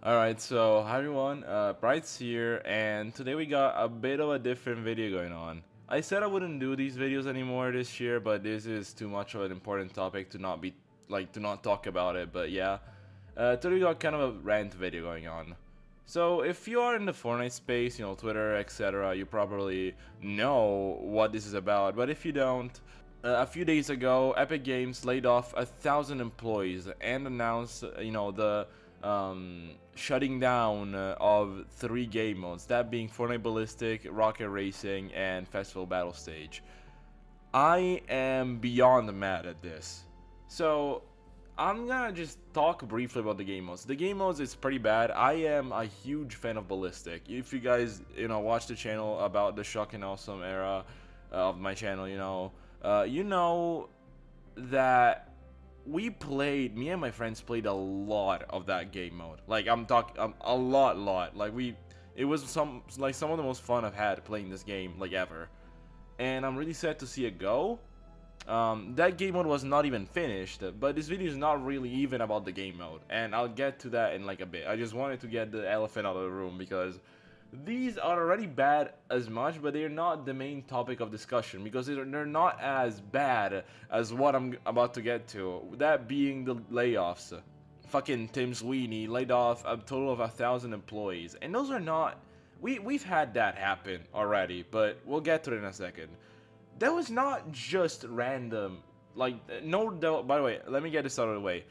Alright, so hi everyone, Bright's here, and today we got a bit of a different video going on. I said I wouldn't do these videos anymore this year, but this is too much of an important topic to not talk about it, but yeah. Today we got kind of a rant video going on. So if you are in the Fortnite space, Twitter, etc., you probably know what this is about, but if you don't, a few days ago, Epic Games laid off 1,000 employees and announced, the shutting down of 3 game modes, that being Fortnite Ballistic, Rocket Racing, and Festival Battle Stage. I am beyond mad at this. So, I'm gonna just talk briefly about the game modes. The game modes is pretty bad. I am a huge fan of Ballistic. If you guys, watch the channel about the Shock and Awesome era of my channel, you know that me and my friends played a lot of that game mode. Like I'm talking a lot. It was some of the most fun I've had playing this game like ever. And I'm really sad to see it go. That game mode was not even finished, but this video is not really even about the game mode, and I'll get to that in like a bit. I just wanted to get the elephant out of the room because these are already bad as much, but they're not the main topic of discussion because they're not as bad as what I'm about to get to. That being the layoffs. Fucking Tim Sweeney laid off a total of 1,000 employees, and those are not. We've had that happen already, but we'll get to it in a second. That was not just random. Like, no, by the way, let me get this out of the way.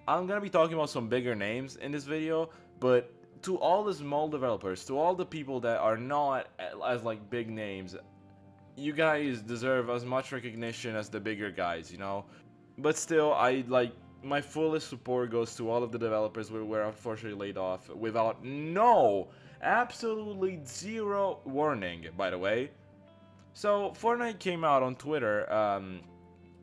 I'm gonna be talking about some bigger names in this video, but to all the small developers, to all the people that are not as like big names, you guys deserve as much recognition as the bigger guys, But still, my fullest support goes to all of the developers who were unfortunately laid off without absolutely zero warning, by the way. So Fortnite came out on Twitter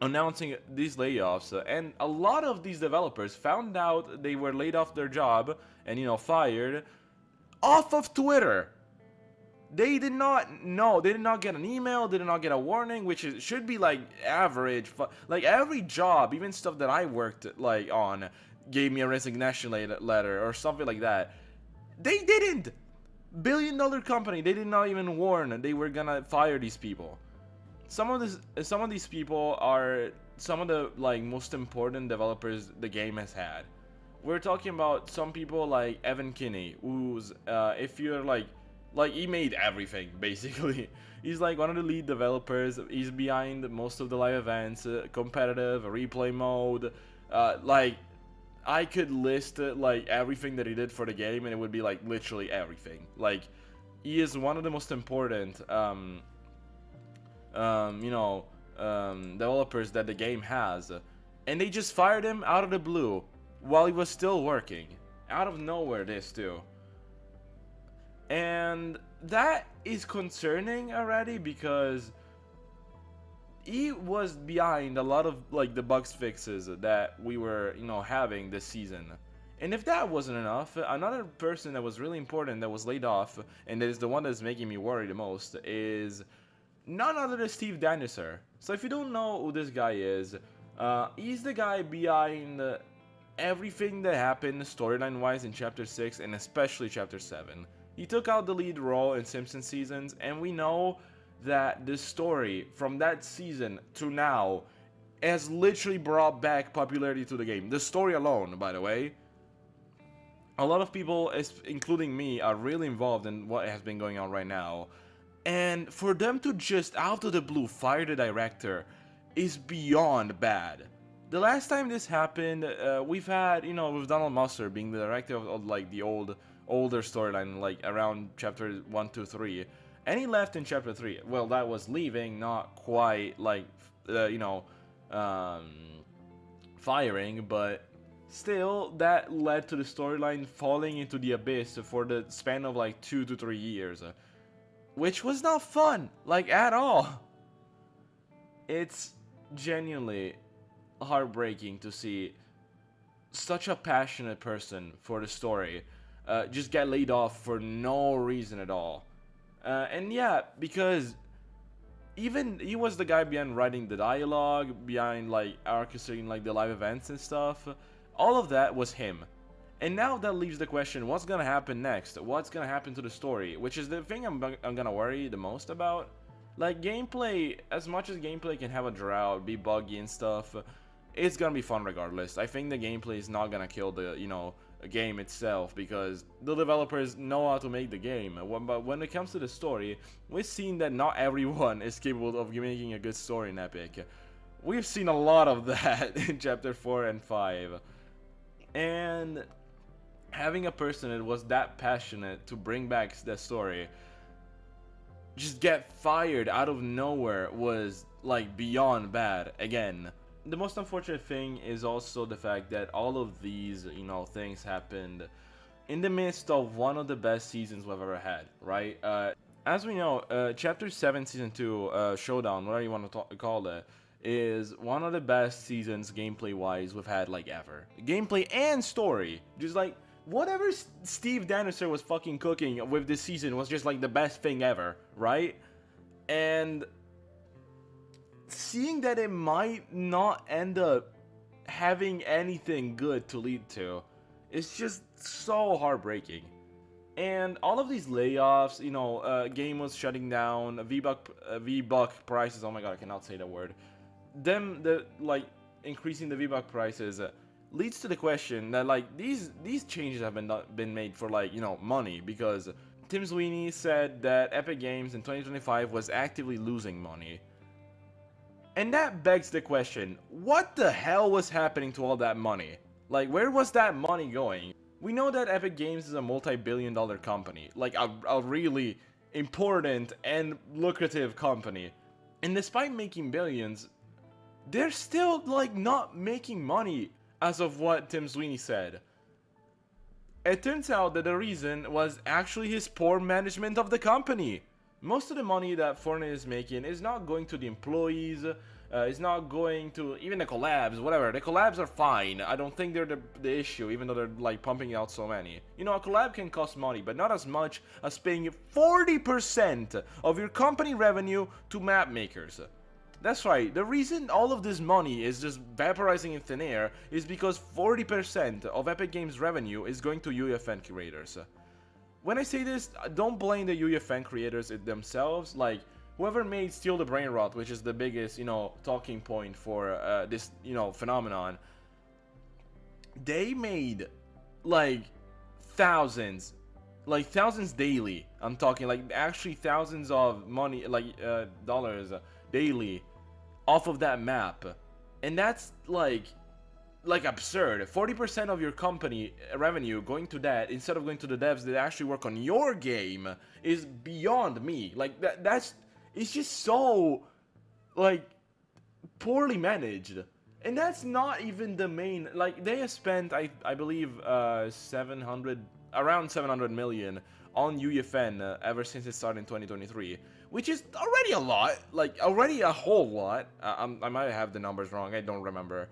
announcing these layoffs, and a lot of these developers found out they were laid off their job and fired off of Twitter. They did not know. They did not get an email. They did not get a warning, which should be like average. Like every job, even stuff that I worked like on, gave me a resignation letter or something like that. They didn't. Billion-dollar company. They did not even warn they were gonna fire these people. Some of these people are some of the like most important developers the game has had. We're talking about some people like Evan Kinney, who's if you're like he made everything basically. He's like one of the lead developers. He's behind most of the live events, competitive, replay mode. Like I could list like everything that he did for the game, and it would be like literally everything. Like he is one of the most important developers that the game has, and they just fired him out of the blue while he was still working, out of nowhere. This too. And that is concerning already because he was behind a lot of like the bugs fixes that we were having this season. And if that wasn't enough, another person that was really important that was laid off, and that is the one that's making me worry the most, is none other than Steve Daniser. So if you don't know who this guy is, he's the guy behind everything that happened storyline wise in chapter 6 and especially chapter 7. He took out the lead role in Simpsons seasons, and we know that the story from that season to now has literally brought back popularity to the game. The story alone, by the way. A lot of people, including me, are really involved in what has been going on right now. And for them to just out of the blue fire the director is beyond bad. The last time this happened, we've had, with Donald Musser being the director of like the older storyline, like around chapter 1, 2, 3. And he left in chapter 3. Well, that was leaving, not quite like, firing, but still, that led to the storyline falling into the abyss for the span of like 2 to 3 years. Which was not fun, like at all. It's genuinely heartbreaking to see such a passionate person for the story just get laid off for no reason at all. And yeah, because even he was the guy behind writing the dialogue, behind like orchestrating like the live events and stuff. All of that was him. And now that leaves the question, what's gonna happen next? What's gonna happen to the story? Which is the thing I'm gonna worry the most about. Like, gameplay, as much as gameplay can have a drought, be buggy and stuff, it's gonna be fun regardless. I think the gameplay is not gonna kill the, game itself, because the developers know how to make the game. But when it comes to the story, we've seen that not everyone is capable of making a good story in Epic. We've seen a lot of that in Chapter 4 and 5. And having a person that was that passionate to bring back the story just get fired out of nowhere was, like, beyond bad again. The most unfortunate thing is also the fact that all of these, things happened in the midst of one of the best seasons we've ever had, right? As we know, Chapter 7 Season 2, Showdown, whatever you want to call it, is one of the best seasons gameplay-wise we've had, like, ever. Gameplay and story. Just, like, whatever Steve Danister was fucking cooking with this season was just, like, the best thing ever, right? And seeing that it might not end up having anything good to lead to, it's just so heartbreaking. And all of these layoffs, game was shutting down, V-Buck prices, oh my god, I cannot say that word. Increasing the V-Buck prices leads to the question that, like, these changes have been made for, like, money, because Tim Sweeney said that Epic Games in 2025 was actively losing money. And that begs the question, what the hell was happening to all that money? Like, where was that money going? We know that Epic Games is a multi-billion-dollar company, like a really important and lucrative company. And despite making billions, they're still, like, not making money, as of what Tim Sweeney said. It turns out that the reason was actually his poor management of the company. Most of the money that Fortnite is making is not going to the employees, it's not going to even the collabs, whatever. The collabs are fine. I don't think they're the issue, even though they're, like, pumping out so many. A collab can cost money, but not as much as paying 40% of your company revenue to map makers. That's right, the reason all of this money is just vaporizing in thin air is because 40% of Epic Games revenue is going to UEFN creators. When I say this, don't blame the UEFN creators themselves. Like, whoever made Steal the Brain Rot, which is the biggest, talking point for this, phenomenon, they made, like, thousands daily. I'm talking, like, actually thousands of money, like, dollars daily off of that map. And that's, like absurd. 40% of your company revenue going to that instead of going to the devs that actually work on your game is beyond me. Like, it's just so, like, poorly managed. And that's not even the main, like, they have spent, I believe, around 700 million on UEFN ever since it started in 2023, which is already a lot, like, already a whole lot. I might have the numbers wrong, I don't remember.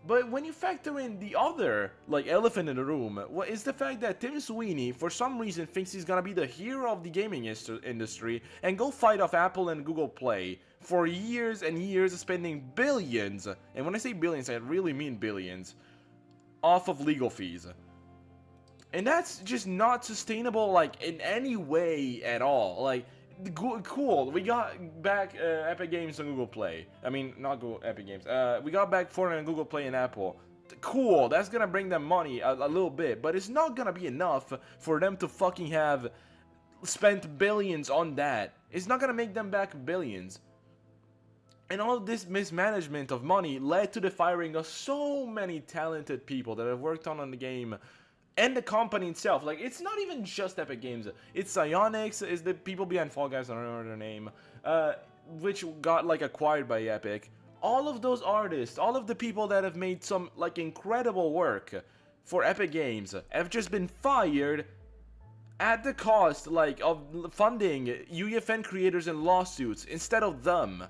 But when you factor in the other, like, elephant in the room, what is the fact that Tim Sweeney, for some reason, thinks he's gonna be the hero of the gaming industry and go fight off Apple and Google Play for years and years, spending billions, and when I say billions, I really mean billions, off of legal fees. And that's just not sustainable, like, in any way at all. Like, cool, we got back Epic Games on Google Play. I mean, not Google Epic Games. We got back Fortnite on Google Play and Apple. Cool, that's gonna bring them money a little bit, but it's not gonna be enough for them to fucking have spent billions on that. It's not gonna make them back billions. And all of this mismanagement of money led to the firing of so many talented people that have worked on the game and the company itself. Like, it's not even just Epic Games. It's Psyonix, is the people behind Fall Guys, I don't remember their name, which got, like, acquired by Epic. All of those artists, all of the people that have made some, like, incredible work for Epic Games have just been fired at the cost, like, of funding UEFN creators and lawsuits instead of them.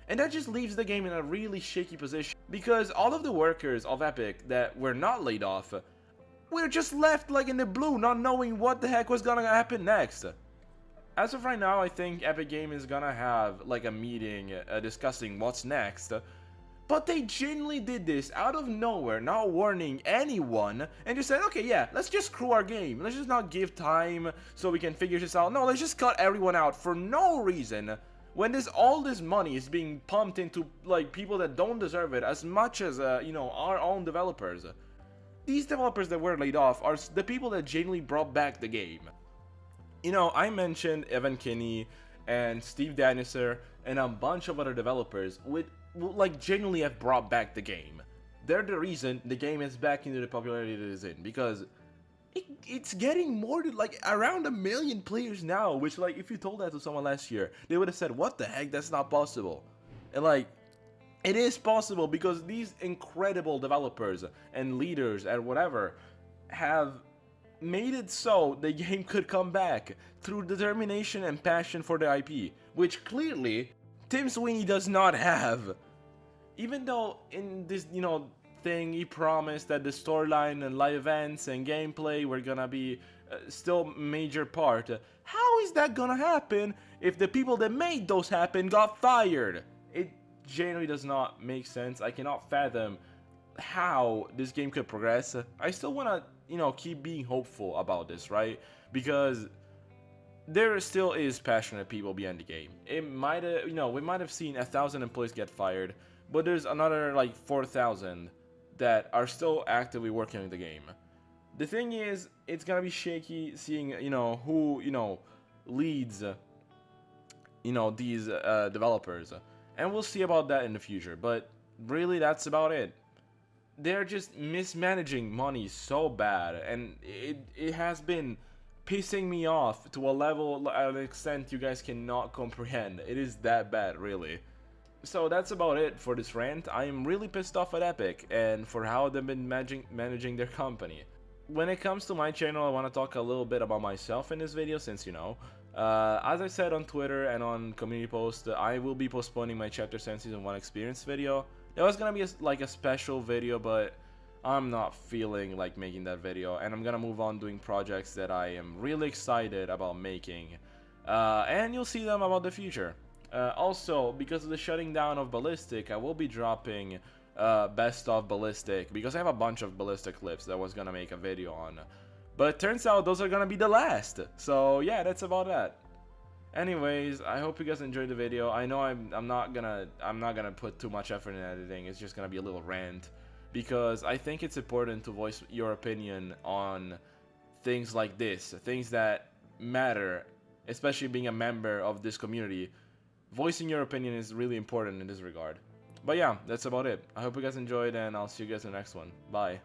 And that just leaves the game in a really shaky position, because all of the workers of Epic that were not laid off, we're just left, like, in the blue, not knowing what the heck was gonna happen next. As of right now, I think Epic Games is gonna have, like, a meeting discussing what's next. But they genuinely did this out of nowhere, not warning anyone, and just said, okay, yeah, let's just screw our game. Let's just not give time so we can figure this out. No, let's just cut everyone out for no reason. When all this money is being pumped into like people that don't deserve it as much as our own developers. These developers that were laid off are the people that genuinely brought back the game. I mentioned Evan Kinney and Steve Daniser and a bunch of other developers with like genuinely have brought back the game. They're the reason the game is back into the popularity it is in, because it's getting more than like around 1 million players now, which like if you told that to someone last year, they would have said, what the heck, that's not possible. And like, it is possible because these incredible developers and leaders and whatever have made it so the game could come back through determination and passion for the IP, which clearly Tim Sweeney does not have. Even though in this, thing he promised that the storyline and live events and gameplay were gonna be still major part, how is that gonna happen if the people that made those happen got fired? It genuinely does not make sense. I cannot fathom how this game could progress. I still wanna, keep being hopeful about this, right? Because there still is passionate people behind the game. It might have, we might have seen 1,000 employees get fired, but there's another like 4,000 that are still actively working on the game. The thing is, it's gonna be shaky seeing, who, leads, these developers, and we'll see about that in the future. But really, that's about it. They're just mismanaging money so bad, and it has been pissing me off to a level, an extent you guys cannot comprehend. It is that bad, really. So that's about it for this rant. I am really pissed off at Epic and for how they've been managing their company. When it comes to my channel, I want to talk a little bit about myself in this video, since as I said on Twitter and on community post, I will be postponing my Chapter 7 Season 1 experience video. It was gonna be a special video, but I'm not feeling like making that video, and I'm gonna move on doing projects that I am really excited about making, and you'll see them about the future. Also, because of the shutting down of Ballistic, I will be dropping best of Ballistic, because I have a bunch of Ballistic clips that I was gonna make a video on, but turns out those are gonna be the last. So yeah, that's about that. Anyways, I hope you guys enjoyed the video. I know I'm not gonna put too much effort in editing. It's just gonna be a little rant, because I think it's important to voice your opinion on things like this, things that matter, especially being a member of this community. Voicing your opinion is really important in this regard. But yeah, that's about it. I hope you guys enjoyed, and I'll see you guys in the next one. Bye.